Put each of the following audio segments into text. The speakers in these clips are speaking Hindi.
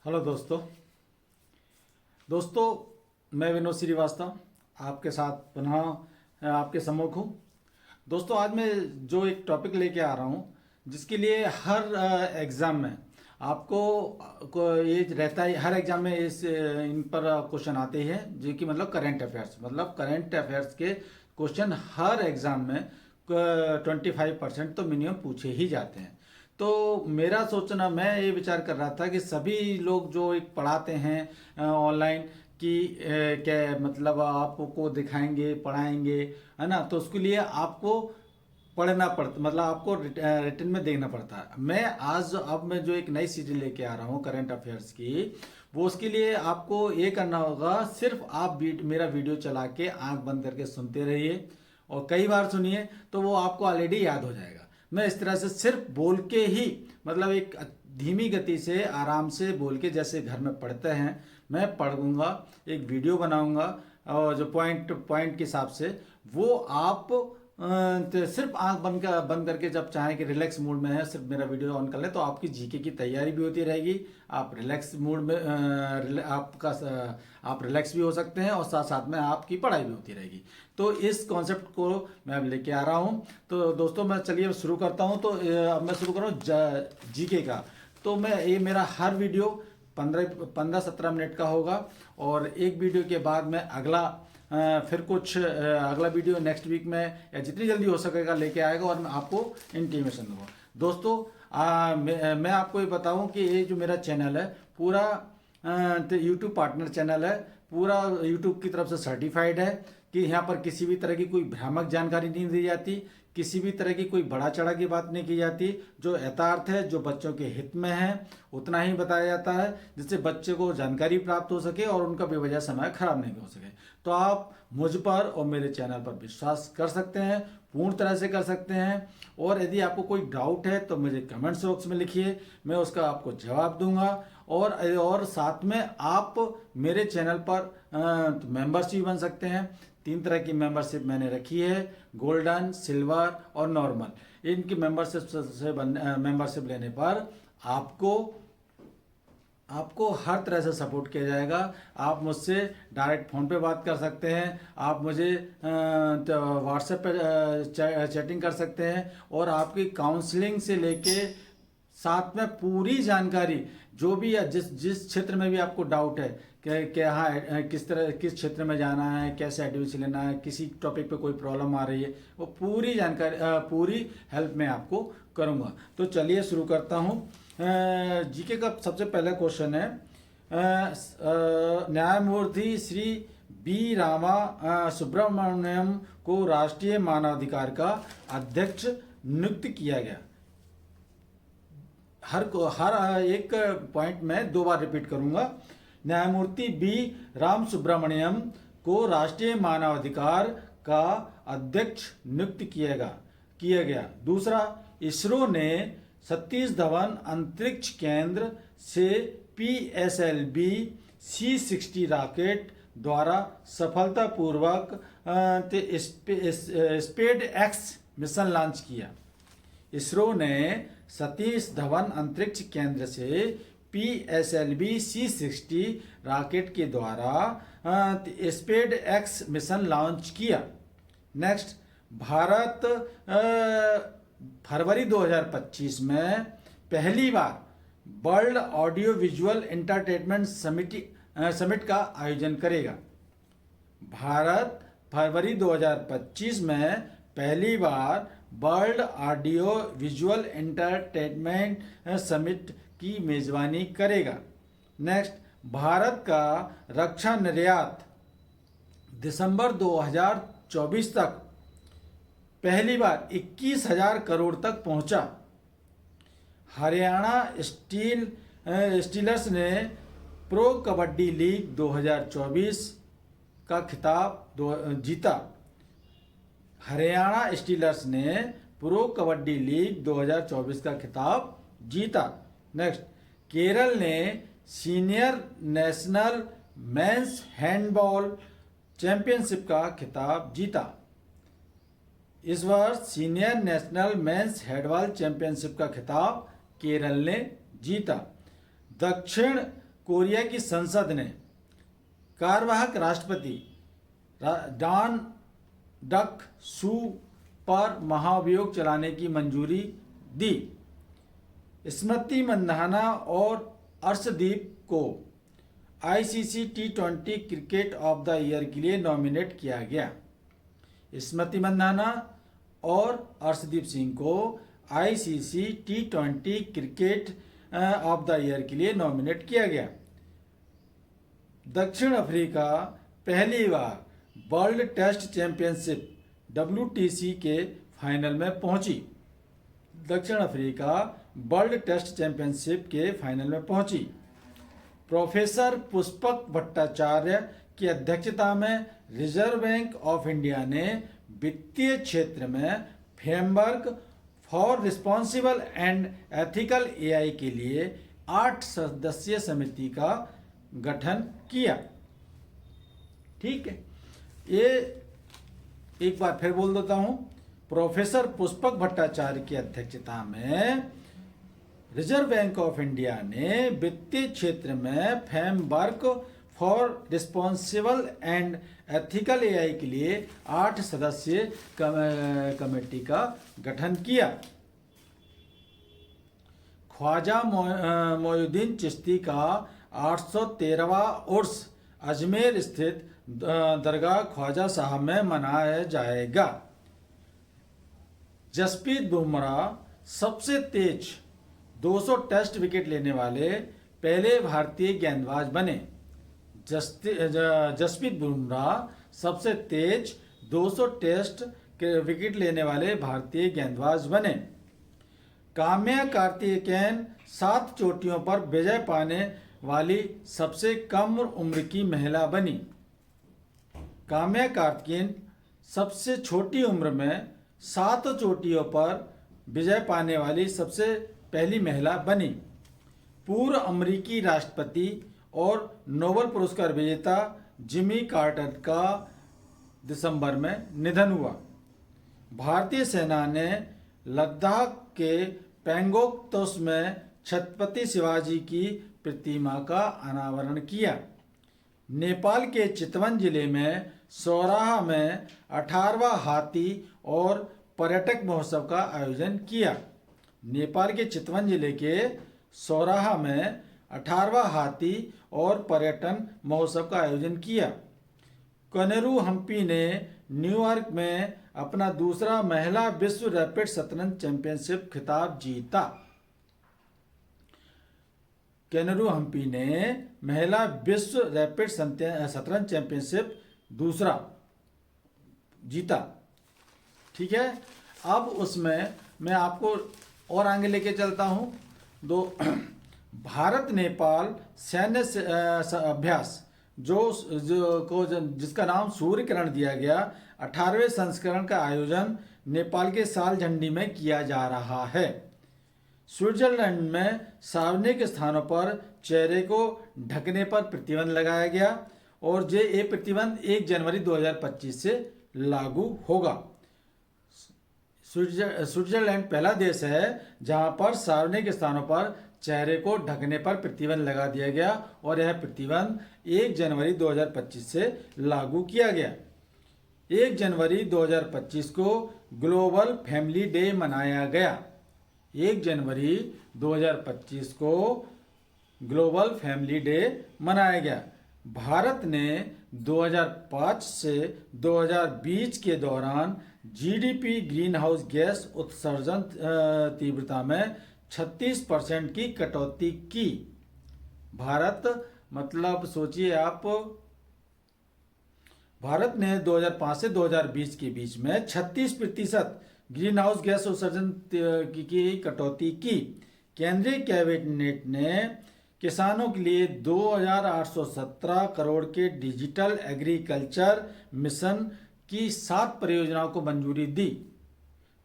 हेलो दोस्तों मैं विनोद श्रीवास्तव आपके साथ पुनः आपके सम्मुख हूँ। दोस्तों आज मैं जो एक टॉपिक लेके आ रहा हूँ जिसके लिए हर एग्ज़ाम में आपको ये रहता है, हर एग्ज़ाम में इन पर क्वेश्चन आते हैं जो कि मतलब करंट अफेयर्स के क्वेश्चन हर एग्ज़ाम में 25% तो मिनिमम पूछे ही जाते हैं। तो मेरा सोचना, मैं ये विचार कर रहा था कि सभी लोग जो एक पढ़ाते हैं ऑनलाइन कि क्या मतलब आपको दिखाएंगे पढ़ाएंगे, है ना, तो उसके लिए आपको पढ़ना पड़ता, मतलब आपको रिटर्न में देखना पड़ता है। मैं जो एक नई सीरीज लेके आ रहा हूँ करंट अफेयर्स की, वो उसके लिए आपको ये करना होगा, सिर्फ आप मेरा वीडियो चला के आंख बंद करके सुनते रहिए और कई बार सुनिए तो वो आपको ऑलरेडी याद हो जाएगा। मैं इस तरह से सिर्फ बोल के ही, मतलब एक धीमी गति से आराम से बोल के, जैसे घर में पढ़ते हैं मैं पढ़ूंगा, एक वीडियो बनाऊंगा और जो पॉइंट पॉइंट के हिसाब से वो आप तो सिर्फ आंख बंद करके जब चाहें कि रिलैक्स मूड में है सिर्फ मेरा वीडियो ऑन कर लें तो आपकी जीके की तैयारी भी होती रहेगी। आप रिलैक्स मूड में आप रिलैक्स भी हो सकते हैं और साथ साथ में आपकी पढ़ाई भी होती रहेगी। तो इस कॉन्सेप्ट को मैं अब लेके आ रहा हूँ। तो दोस्तों मैं चलिए शुरू करता हूँ। तो अब मैं शुरू कर रहा हूँ जीके का। तो ये मेरा हर वीडियो 15-17 मिनट का होगा और एक वीडियो के बाद मैं फिर कुछ अगला वीडियो नेक्स्ट वीक में या जितनी जल्दी हो सकेगा लेके आएगा और मैं आपको इंटीमेशन दूंगा। दोस्तों मैं आपको ये बताऊं कि ये जो मेरा चैनल है पूरा यूट्यूब पार्टनर चैनल है, पूरा यूट्यूब की तरफ से सर्टिफाइड है कि यहाँ पर किसी भी तरह की कोई भ्रामक जानकारी नहीं दी जाती, किसी भी तरह की कोई बड़ा चढ़ा की बात नहीं की जाती। जो यथार्थ है, जो बच्चों के हित में है, उतना ही बताया जाता है जिससे बच्चे को जानकारी प्राप्त हो सके और उनका बेवजह समय खराब नहीं हो सके। तो आप मुझ पर और मेरे चैनल पर विश्वास कर सकते हैं, पूर्ण तरह से कर सकते हैं। और यदि आपको कोई डाउट है तो मुझे कमेंट्स बॉक्स में लिखिए, मैं उसका आपको जवाब दूंगा। और साथ में आप मेरे चैनल पर मेंबरशिप बन सकते हैं। 3 तरह की मेंबरशिप मैंने रखी है, गोल्डन, सिल्वर और नॉर्मल। इनकी मेंबरशिप लेने पर आपको हर तरह से सपोर्ट किया जाएगा। आप मुझसे डायरेक्ट फ़ोन पे बात कर सकते हैं, आप मुझे व्हाट्सएप पे चैटिंग कर सकते हैं और आपकी काउंसलिंग से लेके साथ में पूरी जानकारी जो भी है, जिस क्षेत्र में भी आपको डाउट है कि हाँ किस क्षेत्र में जाना है, कैसे एडमिशन लेना है, किसी टॉपिक पे कोई प्रॉब्लम आ रही है, वो पूरी जानकारी पूरी हेल्प मैं आपको करूँगा। तो चलिए शुरू करता हूँ। जीके का सबसे पहला क्वेश्चन है, न्यायमूर्ति श्री बी रामा सुब्रमण्यम को राष्ट्रीय मानवाधिकार का अध्यक्ष नियुक्त किया गया। हर एक पॉइंट में 2 बार रिपीट करूंगा। न्यायमूर्ति बी राम सुब्रमण्यम को राष्ट्रीय मानवाधिकार का अध्यक्ष नियुक्त किया गया। दूसरा, इसरो ने सतीश धवन अंतरिक्ष केंद्र से PSLV C60 रॉकेट द्वारा सफलतापूर्वक स्पेड एक्स मिशन लॉन्च किया। इसरो ने सतीश धवन अंतरिक्ष केंद्र से PSLV C60 रॉकेट के द्वारा स्पेड एक्स मिशन लॉन्च किया। नेक्स्ट, भारत फरवरी 2025 में पहली बार world audio visual entertainment summit का आयोजन करेगा। भारत फरवरी 2025 में पहली बार world audio visual entertainment summit की मेजबानी करेगा। नेक्स्ट, भारत का रक्षा निर्यात दिसंबर 2024 तक पहली बार 21,000 करोड़ तक पहुंचा। हरियाणा स्टीलर्स ने प्रो कबड्डी लीग 2024 का खिताब जीता। हरियाणा स्टीलर्स ने प्रो कबड्डी लीग 2024 का खिताब जीता। नेक्स्ट, केरल ने senior national men's handball championship का खिताब जीता। इस वर्ष senior national men's handball championship का खिताब केरल ने जीता। दक्षिण कोरिया की संसद ने कार्यवाहक राष्ट्रपति डॉन डक सू पर महाभियोग चलाने की मंजूरी दी। स्मृति मंधाना और अर्शदीप को ICC T20 cricket of the year के लिए नॉमिनेट किया गया। स्मृति मंधाना और अर्शदीप सिंह को ICC T20 cricket of the year के लिए नॉमिनेट किया गया। दक्षिण अफ्रीका पहली बार वर्ल्ड टेस्ट चैंपियनशिप WTC के फाइनल में पहुंची। दक्षिण अफ्रीका वर्ल्ड टेस्ट चैंपियनशिप के फाइनल में पहुंची। प्रोफेसर पुष्पक भट्टाचार्य की अध्यक्षता में रिजर्व बैंक ऑफ इंडिया ने वित्तीय क्षेत्र में framework for responsible and ethical AI के लिए 8 सदस्यीय समिति का गठन किया। ठीक है, ये एक बार फिर बोल देता हूं। प्रोफेसर पुष्पक भट्टाचार्य की अध्यक्षता में रिजर्व बैंक ऑफ इंडिया ने वित्तीय क्षेत्र में framework for responsible and ethical AI के लिए 8 सदस्यीय कमेटी का गठन किया। ख्वाजा मोइनुद्दीन चिश्ती का 813वां उर्स अजमेर स्थित दरगाह ख्वाजा साहब में मनाया जाएगा। जसप्रीत बुमराह सबसे तेज 200 टेस्ट विकेट लेने वाले पहले भारतीय गेंदबाज बने। जसप्रीत बुमराह सबसे तेज 200 टेस्ट विकेट लेने वाले भारतीय गेंदबाज बने। काम्या कार्तिकेयन 7 चोटियों पर विजय पाने वाली सबसे कम उम्र की महिला बनी। काम्या कार्तिकेयन सबसे छोटी उम्र में 7 चोटियों पर विजय पाने वाली सबसे पहली महिला बनी। पूर्व अमेरिकी राष्ट्रपति और नोबेल पुरस्कार विजेता जिमी कार्टर का दिसंबर में निधन हुआ। भारतीय सेना ने लद्दाख के पैंगोंग त्सो में छत्रपति शिवाजी की प्रतिमा का अनावरण किया। नेपाल के चितवन जिले में सौराहा में 18वां हाथी और पर्यटक महोत्सव का आयोजन किया। नेपाल के चितवन जिले के सौराहा में 18वां हाथी और पर्यटन महोत्सव का आयोजन किया। कनेरू हम्पी ने न्यूयॉर्क में अपना दूसरा महिला विश्व रैपिड शतरंज चैंपियनशिप खिताब जीता। केनेरू हम्पी ने महिला विश्व रैपिड शतरंज चैंपियनशिप दूसरा जीता। ठीक है, अब उसमें मैं आपको और आगे लेके चलता हूं। भारत नेपाल सैन्य अभ्यास जिसका नाम सूर्य किरण दिया गया, 18वें संस्करण का आयोजन नेपाल के साल झंडी में किया जा रहा है। स्विट्जरलैंड में सार्वजनिक स्थानों पर चेहरे को ढकने पर प्रतिबंध लगाया गया और ये प्रतिबंध 1 जनवरी 2025 से लागू होगा। स्विट्जरलैंड पहला देश है जहां पर सार्वजनिक स्थानों पर चेहरे को ढकने पर प्रतिबंध लगा दिया गया और यह प्रतिबंध 1 जनवरी 2025 से लागू किया गया। 1 जनवरी 2025 को ग्लोबल फैमिली डे मनाया गया। 1 जनवरी 2025 को ग्लोबल फैमिली डे मनाया गया। भारत ने 2005 से 2020 के दौरान जीडीपी ग्रीन हाउस गैस उत्सर्जन तीव्रता में 36% की कटौती की। भारत मतलब सोचिए आप, भारत ने 2005 से 2020 के बीच में 36% ग्रीन हाउस गैस उत्सर्जन की कटौती की। केंद्रीय कैबिनेट ने किसानों के लिए 2817 करोड़ के डिजिटल एग्रीकल्चर मिशन की 7 परियोजनाओं को मंजूरी दी।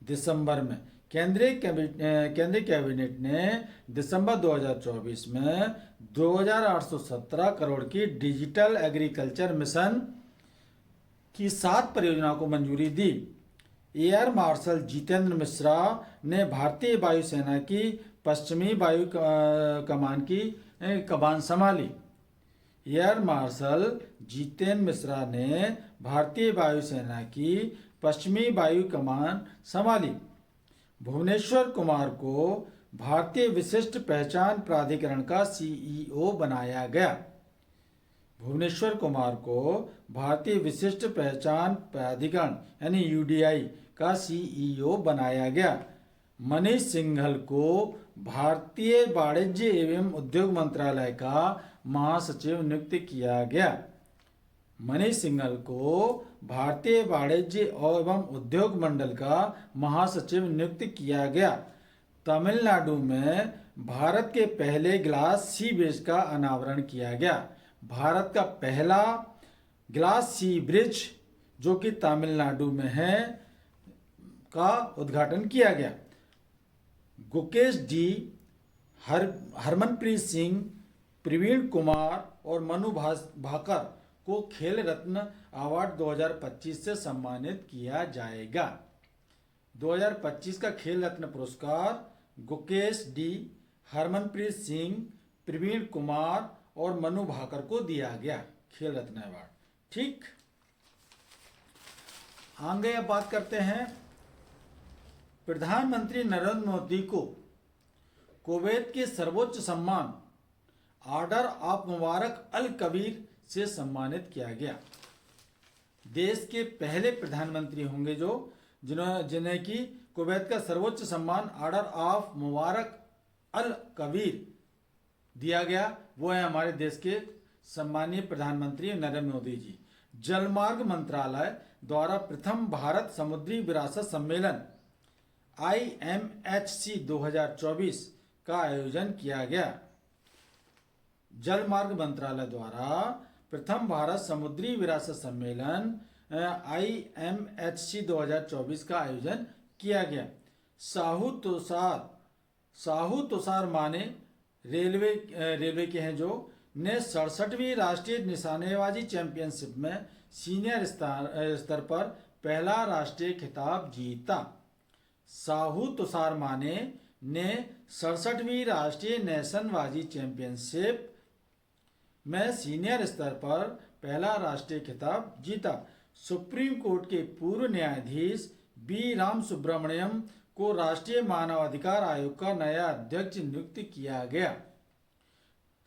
दिसंबर में केंद्रीय कैबिनेट ने दिसंबर 2024 में 2817 करोड़ की डिजिटल एग्रीकल्चर मिशन की 7 परियोजनाओं को मंजूरी दी। एयर मार्शल जितेंद्र मिश्रा ने भारतीय वायुसेना की पश्चिमी वायु कमान की कमान संभाली। एयर मार्शल जितेंद्र मिश्रा ने भारतीय वायुसेना की पश्चिमी वायु कमान संभाली। भुवनेश्वर कुमार को भारतीय विशिष्ट पहचान प्राधिकरण का सीईओ बनाया गया। भुवनेश्वर कुमार को भारतीय विशिष्ट पहचान प्राधिकरण यानी यूडीआई का सीईओ बनाया गया। मनीष सिंघल को भारतीय वाणिज्य एवं उद्योग मंत्रालय का महासचिव नियुक्त किया गया। मनीष सिंघल को भारतीय वाणिज्य एवं उद्योग मंडल का महासचिव नियुक्त किया गया। तमिलनाडु में भारत के पहले ग्लास सी ब्रिज का अनावरण किया गया। भारत का पहला ग्लास सी ब्रिज जो कि तमिलनाडु में है का उद्घाटन किया गया। गुकेश डी, हरमनप्रीत सिंह, प्रवीण कुमार और मनु भाकर को खेल रत्न अवार्ड 2025 से सम्मानित किया जाएगा। 2025 का खेल रत्न पुरस्कार गुकेश डी, हरमनप्रीत सिंह, प्रवीण कुमार और मनु भाकर को दिया गया खेल रत्न अवार्ड। ठीक, आगे अब बात करते हैं। प्रधानमंत्री नरेंद्र मोदी को कुवैत के सर्वोच्च सम्मान ऑर्डर ऑफ मुबारक अल कबीर से सम्मानित किया गया। देश के पहले प्रधानमंत्री होंगे जिन्हें कि कुवैत का सर्वोच्च सम्मान ऑर्डर ऑफ मुबारक अल कबीर दिया गया, वो है हमारे देश के सम्मानीय प्रधानमंत्री नरेंद्र मोदी जी। जलमार्ग मंत्रालय द्वारा प्रथम भारत समुद्री विरासत सम्मेलन IMHC 2024 का आयोजन किया गया। जलमार्ग मंत्रालय द्वारा प्रथम भारत समुद्री विरासत सम्मेलन IMHC 2024 का आयोजन किया गया। साहू तुषार माने रेलवे के हैं जो ने 67वीं राष्ट्रीय निशानेबाजी चैंपियनशिप में सीनियर स्तर पर पहला राष्ट्रीय खिताब जीता। साहू तुषार माने ने 67वीं राष्ट्रीय निशानेबाजी चैंपियनशिप में सीनियर स्तर पर पहला राष्ट्रीय खिताब जीता। सुप्रीम कोर्ट के पूर्व न्यायाधीश बी राम सुब्रमण्यम को राष्ट्रीय मानवाधिकार आयोग का नया अध्यक्ष नियुक्त किया गया।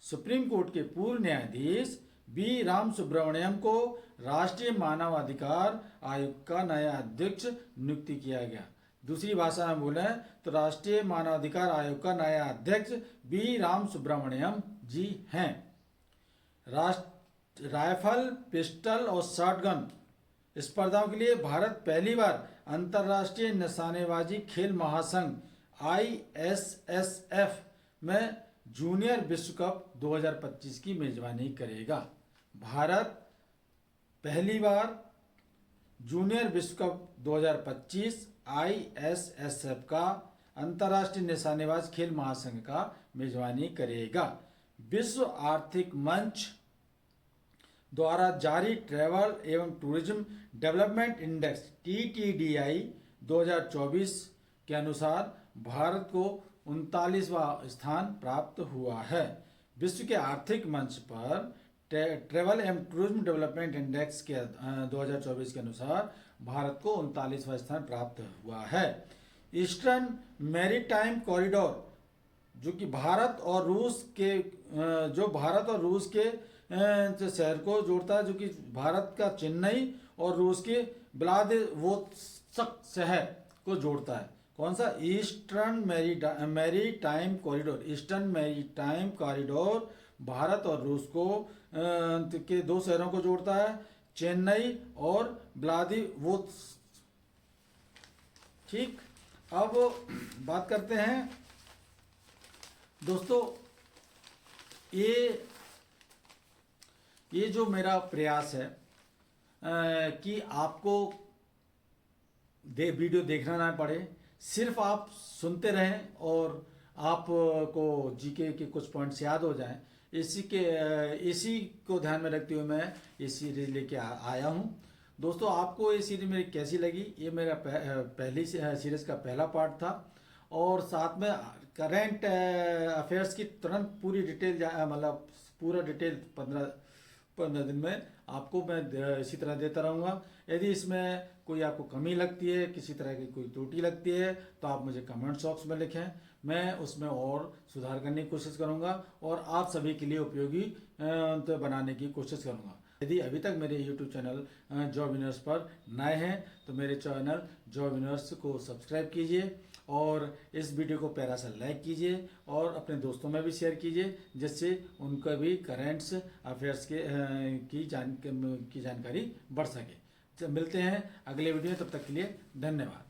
सुप्रीम कोर्ट के पूर्व न्यायाधीश बी राम सुब्रमण्यम को राष्ट्रीय मानवाधिकार आयोग का नया अध्यक्ष नियुक्त किया गया। दूसरी भाषा में बोले तो राष्ट्रीय मानवाधिकार आयोग का नया अध्यक्ष बी राम सुब्रमण्यम जी हैं। राइफल, पिस्टल और शॉटगन स्पर्धाओं के लिए भारत पहली बार अंतर्राष्ट्रीय निशानेबाजी खेल महासंघ ISSF में जूनियर विश्व कप 2025 की मेजबानी करेगा। भारत पहली बार जूनियर विश्व कप 2025 ISSF का अंतर्राष्ट्रीय निशानेबाज खेल महासंघ का मेजबानी करेगा। विश्व आर्थिक मंच द्वारा जारी ट्रैवल एवं टूरिज्म डेवलपमेंट इंडेक्स TTDI 2024 के अनुसार भारत को 39वां स्थान प्राप्त हुआ है। विश्व के आर्थिक मंच पर ट्रैवल एवं टूरिज्म डेवलपमेंट इंडेक्स के 2024 के अनुसार भारत को 39वां स्थान प्राप्त हुआ है। ईस्टर्न मैरीटाइम कॉरिडोर जो कि भारत और रूस के शहर को जोड़ता है, जो कि भारत का चेन्नई और रूस के व्लादिवोस्तोक शहर को जोड़ता है। कौन सा? Eastern maritime corridor. Eastern maritime corridor Bharat और रूस को के दो शहरों को जोड़ता है, चेन्नई और व्लादिवोस्तोक। ठीक, अब बात करते हैं दोस्तों, ये जो मेरा प्रयास है कि आपको वीडियो देखना ना पड़े, सिर्फ आप सुनते रहें और आपको जीके के कुछ पॉइंट्स याद हो जाएं, इसी को ध्यान में रखते हुए मैं ये सीरीज लेके आया हूँ। दोस्तों, आपको ये सीरीज मेरी कैसी लगी? ये मेरा पहली सीरीज का पहला पार्ट था और साथ में करेंट अफेयर्स की तुरंत पूरी डिटेल मतलब पूरा डिटेल 15 दिन में आपको मैं इसी तरह देता रहूँगा। यदि इसमें कोई आपको कमी लगती है, किसी तरह की कोई त्रुटि लगती है, तो आप मुझे कमेंट बॉक्स में लिखें, मैं उसमें और सुधार करने की कोशिश करूँगा और आप सभी के लिए उपयोगी तो बनाने की कोशिश करूँगा। यदि अभी तक मेरे YouTube चैनल जॉब विनर्स पर नए हैं तो मेरे चैनल जॉब विनर्स को सब्सक्राइब कीजिए और इस वीडियो को प्यारा सा लाइक कीजिए और अपने दोस्तों में भी शेयर कीजिए, जिससे उनका भी करेंट्स अफेयर्स की जानकारी बढ़ सके। मिलते हैं अगले वीडियो में, तब तक के लिए धन्यवाद।